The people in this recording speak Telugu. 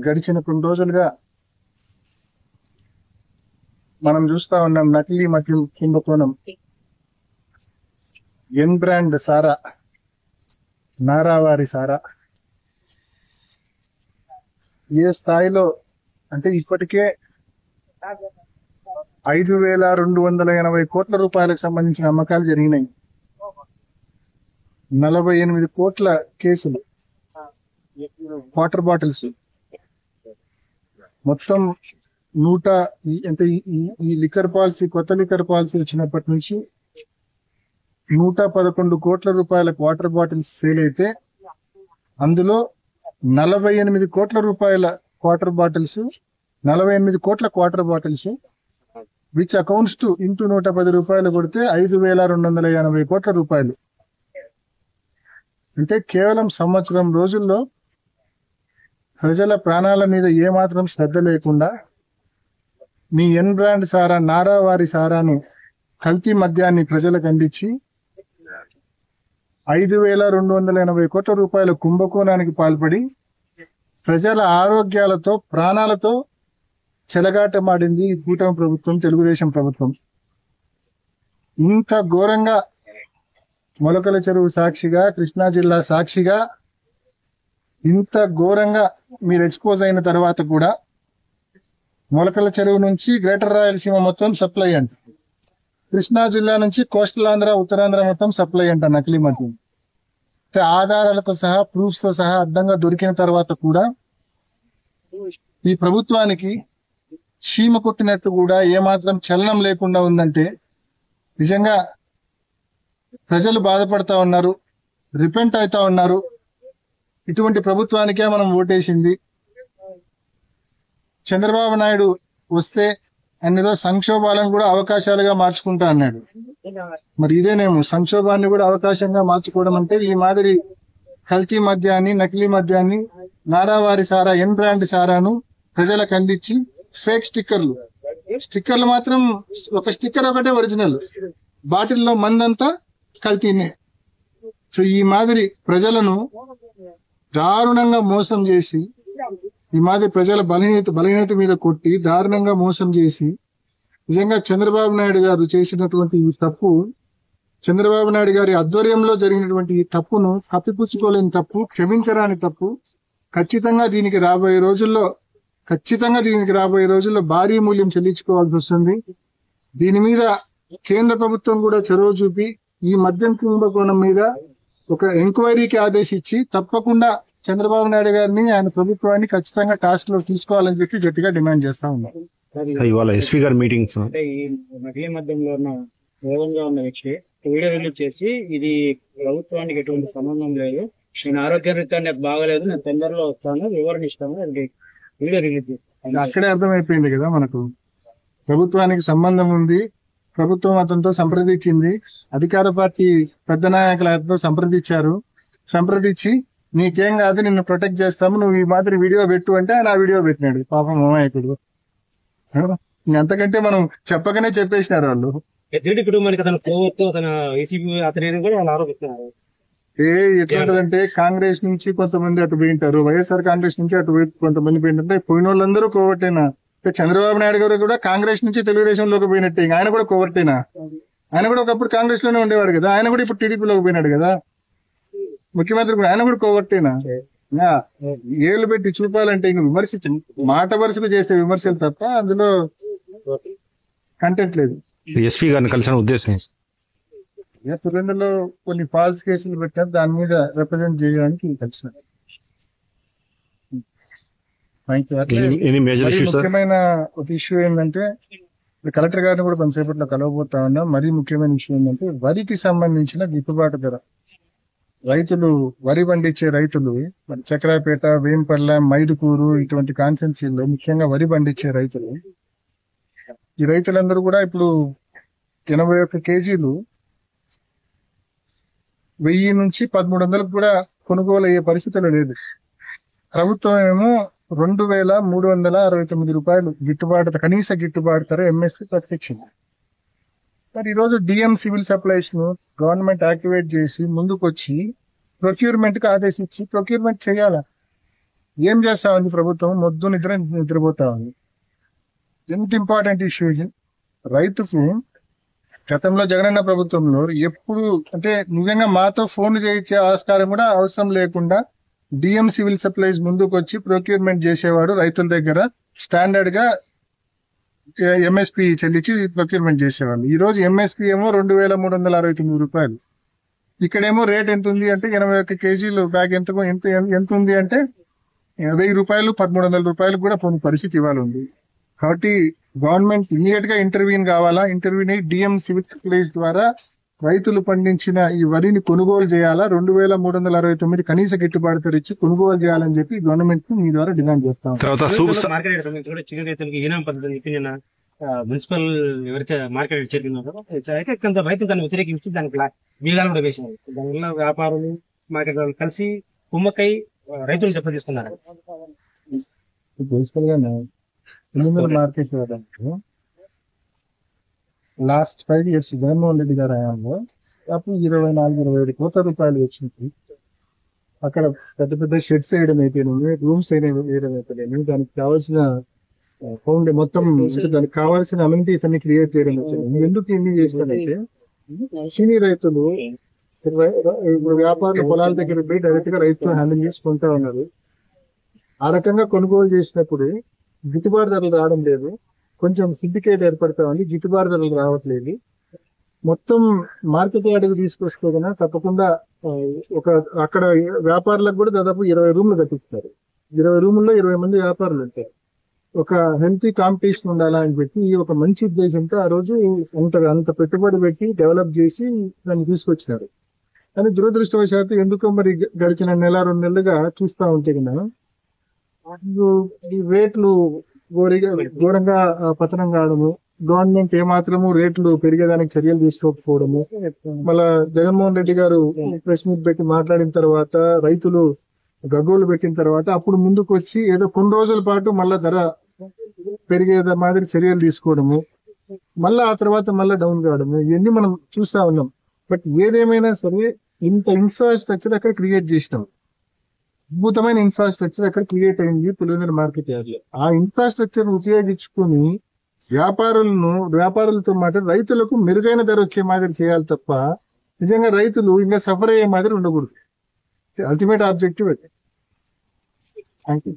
గడిచిన కొన్ని రోజులుగా మనం చూస్తా ఉన్నాం నకిలీ మద్యం కుంభకోణం. ఎన్ బ్రాండ్ సారా, నారావారి సారా ఏ స్థాయిలో అంటే ఇప్పటికే 5,280 కోట్ల రూపాయలకు సంబంధించిన అమ్మకాలు జరిగినాయి. 48 కోట్ల కేసులు వాటర్ బాటిల్స్ మొత్తం అంటే ఈ లిక్కర్ పాలసీ, కొత్త లిక్కర్ పాలసీ వచ్చినప్పటి నుంచి 111 కోట్ల రూపాయలకు వాటర్ బాటిల్స్ సేల్ అయితే అందులో 48 కోట్ల రూపాయల వాటర్ బాటిల్స్, 48 కోట్ల water bottles which accounts to into 110 రూపాయలు కొడితే 5,280 కోట్ల రూపాయలు. అంటే కేవలం సంవత్సరం రోజుల్లో ప్రజల ప్రాణాల మీద ఏమాత్రం శ్రద్ధ లేకుండా మీ ఎన్ బ్రాండ్ సారా, నారావారి సారాను, కల్తీ మద్యాన్ని ప్రజలకు అందించి 5,280 కోట్ల రూపాయల కుంభకోణానికి పాల్పడి ప్రజల ఆరోగ్యాలతో, ప్రాణాలతో చెలగాటమాడింది ఈ కూటమి ప్రభుత్వం, తెలుగుదేశం ప్రభుత్వం. ఇంత ఘోరంగా మొలకల చెరువు సాక్షిగా, కృష్ణా జిల్లా సాక్షిగా ఇంత ఘోరంగా మీరు ఎక్స్పోజ్ అయిన తర్వాత కూడా మొలకల చెరువు నుంచి గ్రేటర్ రాయలసీమ మొత్తం సప్లై అంట, కృష్ణా జిల్లా నుంచి కోస్టల్ ఆంధ్ర, ఉత్తరాంధ్ర మొత్తం సప్లై అంట నకిలీ మద్యం. ఆధారాలతో సహా, ప్రూఫ్స్ తో సహా అడ్డంగా దొరికిన తర్వాత కూడా ఈ ప్రభుత్వానికి చీమ కొట్టినట్టు కూడా ఏమాత్రం చలనం లేకుండా ఉందంటే నిజంగా ప్రజలు బాధపడతా ఉన్నారు, రిపెంట్ అవుతా ఉన్నారు. ఇటువంటి ప్రభుత్వానికే మనం ఓటేసింది. చంద్రబాబు నాయుడు వస్తే అన్నిదో సంక్షోభాలను కూడా అవకాశాలుగా మార్చుకుంటా అన్నాడు. మరి ఇదేనేమో సంక్షోభాన్ని కూడా అవకాశంగా మార్చుకోవడం అంటే ఈ మాదిరి కల్తీ మద్యాన్ని, నకిలీ మద్యాన్ని, నారావారి సారా, ఎన్ బ్రాండ్ సారాను ప్రజలకు అందించి ఫేక్ స్టిక్కర్లు మాత్రం ఒక స్టిక్కర్ ఒకటే ఒరిజినల్, బాటిల్లో మందంతా కల్తీనే. సో ఈ మాదిరి ప్రజలను దారుణంగా మోసం చేసి, ఈ మాదిరి ప్రజల బలహీనత మీద కొట్టి దారుణంగా మోసం చేసి నిజంగా చంద్రబాబు నాయుడు గారు చేసినటువంటి ఈ తప్పు, చంద్రబాబు నాయుడు గారి ఆధ్వర్యంలో జరిగినటువంటి ఈ తప్పును కప్పిపుచ్చుకోలేని తప్పు, క్షమించరాని తప్పు. ఖచ్చితంగా దీనికి రాబోయే రోజుల్లో భారీ మూల్యం చెల్లించుకోవాల్సి వస్తుంది. దీని మీద కేంద్ర ప్రభుత్వం కూడా చొరవ చూపి ఈ మద్యం కుంభకోణం మీద ఒక ఎంక్వైరీకి ఆదేశించి తప్పకుండా చంద్రబాబు నాయుడు గారిని, ఆయన ప్రభుత్వాన్ని ఖచ్చితంగా టాస్క్ లో తీసుకోవాలని చెప్పి గట్టిగా డిమాండ్ చేస్తా ఉన్నారు. ఇవాళ ఎస్పీ గారి మీటింగ్స్ అంటే ఈ నకిలీ మద్యంలో ఉన్న వేగంగా ఉన్న వ్యక్తి వీడియో రిలీజ్ చేసి ఇది ప్రభుత్వానికి ఎటువంటి సంబంధం లేదు, నేను ఆరోగ్యరీత్యా నాకు బాగలేదు, నేను తొందరలో వస్తాను, వివరణ ఇస్తాను, వీడియో రిలీజ్ చేస్తాను. అక్కడే అర్థమైపోయింది కదా మనకు, ప్రభుత్వానికి సంబంధం ఉంది, ప్రభుత్వం అతనితో సంప్రదించింది, అధికార పార్టీ పెద్ద నాయకులతో సంప్రదించి నీకేం కాదు, నిన్ను ప్రొటెక్ట్ చేస్తాము, నువ్వు ఈ మాదిరి వీడియో పెట్టు అంటే ఆయన ఆ వీడియో పెట్టినాడు. పాపం అమాయకుడు. అంతకంటే మనం చెప్పకనే చెప్పేసినారు వాళ్ళు. ఇప్పుడు మనకి అతను కోవత్తు, అతను ఏసీబీ అతని కూడా వాళ్ళు ఆరోపిస్తున్నారు. ఎట్లాంటిదంటే కాంగ్రెస్ నుంచి కొంతమంది అటు పోయింటారు, వైఎస్ఆర్ కాంగ్రెస్ నుంచి అటు కొంతమంది పోయింటే పోయిన వాళ్ళందరూ కోవట్టేనా? చంద్రబాబు నాయుడు గారు కూడా కాంగ్రెస్ నుంచి తెలుగుదేశంలోకి పోయినట్టే, ఆయన కూడా కోవర్టేనా? ఆయన కూడా ఒకప్పుడు కాంగ్రెస్ లోనే ఉండేవాడు కదా, ఆయన కూడా ఇప్పుడు టీడీపీలోకి పోయినాడు కదా, ముఖ్యమంత్రి కూడా ఆయన కూడా కోవర్టేనా? ఏళ్ళు పెట్టి చూపాలంటే ఇంక మాట వరుసకు చేసే విమర్శలు తప్ప అందులో కంటెంట్ లేదు. ఎస్పీ గారిని కలిసిన ఉద్దేశం పురంలో కొన్ని ఫాల్స్ కేసులు పెట్టారు, దాని మీద రిప్రజెంట్ చేయడానికి కలిసిన. ముఖ్యమైన ఒక ఇష్యూ ఏంటంటే కలెక్టర్ గారిని కూడా కొంతసేపట్లో కలవబోతా ఉన్నాం. మరీ ముఖ్యమైన ఇష్యూ ఏంటంటే వరికి సంబంధించిన గిట్టుబాటు ధర. వరి పండించే రైతులు మరి చక్రాపేట, వేంపల్ల, మైదుకూరు ఇటువంటి కాన్స్టెన్సీల్లో ముఖ్యంగా వరి పండించే రైతులు, ఈ రైతులందరూ కూడా ఇప్పుడు 81 కేజీలు 1000 నుంచి 1300 కూడా కొనుగోలు అయ్యే పరిస్థితులు లేదు. ప్రభుత్వం ఏమో 2,369 రూపాయలు కనీస గిట్టుబాటు ధర ఎంఎస్పీ ప్రకటించింది. మరి ఈరోజు డిఎం సివిల్ సప్లైస్ ను గవర్నమెంట్ యాక్టివేట్ చేసి ముందుకు వచ్చి ప్రొక్యూర్మెంట్ కి ఆదేశించి ప్రొక్యూర్మెంట్ చేయాలా? ఏం చేస్తా ఉంది ప్రభుత్వం? మొద్దు నిద్రపోతా ఉంది. ఎంత ఇంపార్టెంట్ ఇష్యూ ఇది. రైతుకు గతంలో జగనన్న ప్రభుత్వంలో ఎప్పుడు అంటే నిజంగా మాతో ఫోన్ చేయించే ఆస్కారం కూడా అవసరం లేకుండా డిఎం సివిల్ సప్లైస్ ముందుకు వచ్చి ప్రొక్యూర్మెంట్ చేసేవాడు. రైతుల దగ్గర స్టాండర్డ్ గా ఎంఎస్పి చెల్లించి ప్రొక్యూర్మెంట్ చేసేవాళ్ళు. ఈ రోజు ఎంఎస్పి ఏమో 2369 రూపాయలు. ఇక్కడేమో రేట్ ఎంత ఉంది అంటే 81 కేజీలు బ్యాగ్ ఎంత ఉంది అంటే 1000 రూపాయలు 1300 రూపాయలు కూడా పోని పరిస్థితి ఇవాళ ఉంది. కాబట్టి గవర్నమెంట్ ఇమీడియట్ గా ఇంటర్వ్యూన్ కావాలా. ఇంటర్వ్యూని డిఎం సివిల్ సప్లైస్ ద్వారా రైతులు పండించిన ఈ వరిని కొనుగోలు చేయాలా. 2369 కనీస గిట్టుబాటు ధర ఇచ్చి కొనుగోలు చేయాలని చెప్పి గవర్నమెంట్ మీ ద్వారా డిమాండ్ చేస్తాం. తర్వాత మార్కెట్ రేట్ సంబంధించి కూడా చిన్న రైతులకు ఈనాం పద్ధతి అని చెప్పి నిన్న మున్సిపల్ ఎవరైతే మార్కెట్ రేట్ చేరుకున్నారో అయితే కొంత రైతులు దాన్ని వ్యతిరేకించి దానికి బీగాలు కూడా వేసినారు. దానివల్ల వ్యాపారులు మార్కెట్ వాళ్ళు కలిసి కుమ్మక్కై రైతులు దెబ్బతీస్తున్నారు. బేసికల్ గా market last 5 years Jaganmohan Reddy గారి హయాంలో అప్పుడు 24-27 కోట్ల రూపాయలు వచ్చింది. అక్కడ పెద్ద పెద్ద షెడ్స్ వేయడం అయిపోయినాయి, రూమ్స్ వేయడం అయిపోయినాయి, దానికి కావాల్సిన మొత్తం దానికి కావాల్సిన అమ్యూనిటీస్ అన్ని క్రియేట్ చేయడం అయిపోయింది. ఎందుకు ఇన్ని చేస్తానంటే సినీ రైతులు ఇప్పుడు వ్యాపారులు పొలాల దగ్గర పోయి డైరెక్ట్ గా రైతులు హ్యాండిల్ చేసుకుంటా ఉన్నారు. ఆ రకంగా కొనుగోలు చేసినప్పుడు గిట్టుబాటు ధరలు రావడం లేదు. కొంచెం సిండికేట్ ఏర్పడతా ఉంది, గిట్టుబాటు ధరలు రావట్లేదు. మొత్తం మార్కెట్ యార్డ్కి తీసుకొచ్చుకోకుండా తప్పకుండా అక్కడ వ్యాపారులకు కూడా దాదాపు 20 రూమ్లు కట్టిస్తారు. 20 రూముల్లో 20 మంది వ్యాపారులు ఉంటారు. ఒక హెల్తీ కాంపిటీషన్ ఉండాలా అని పెట్టి ఒక మంచి ఉద్దేశంతో ఆ రోజు అంత పెట్టుబడి పెట్టి డెవలప్ చేసి దాన్ని తీసుకొచ్చినారు. కానీ దురదృష్టవశాత్తు ఎందుకో మరి గడిచిన 1-2 నెలలుగా చూస్తా ఉంటే కన్నా ఈ రేట్లు ఘోరంగా పతనం కావడము, గవర్నమెంట్ ఏమాత్రము రేట్లు పెరిగేదానికి చర్యలు తీసుకోకపోవడము, మళ్ళా జగన్మోహన్ రెడ్డి గారు ప్రెస్ మీట్ పెట్టి మాట్లాడిన తర్వాత రైతులు గగ్గోలు పెట్టిన తర్వాత అప్పుడు ముందుకు వచ్చి ఏదో కొన్ని రోజుల పాటు మళ్ళా ధర పెరిగే మాదిరి చర్యలు తీసుకోవడము, మళ్ళా ఆ తర్వాత మళ్ళా డౌన్ కావడము, ఇవన్నీ మనం చూస్తా ఉన్నాం. బట్ ఏదేమైనా సరే ఇంత ఇన్ఫ్రాస్ట్రక్చర్ అక్కడ క్రియేట్ చేసినాం. అద్భుతమైన ఇన్ఫ్రాస్ట్రక్చర్ అక్కడ క్రియేట్ అయింది పులివెందుల మార్కెట్ యార్డ్లో. ఆ ఇన్ఫ్రాస్ట్రక్చర్ ఉపయోగించుకుని వ్యాపారులతో మాట్లాడి రైతులకు మెరుగైన ధర వచ్చే మాదిరి చేయాలి తప్ప నిజంగా రైతులు ఇంకా సఫర్ అయ్యే మాదిరి ఉండకూడదు. అల్టిమేట్ ఆబ్జెక్టివ్ అది. Thank you.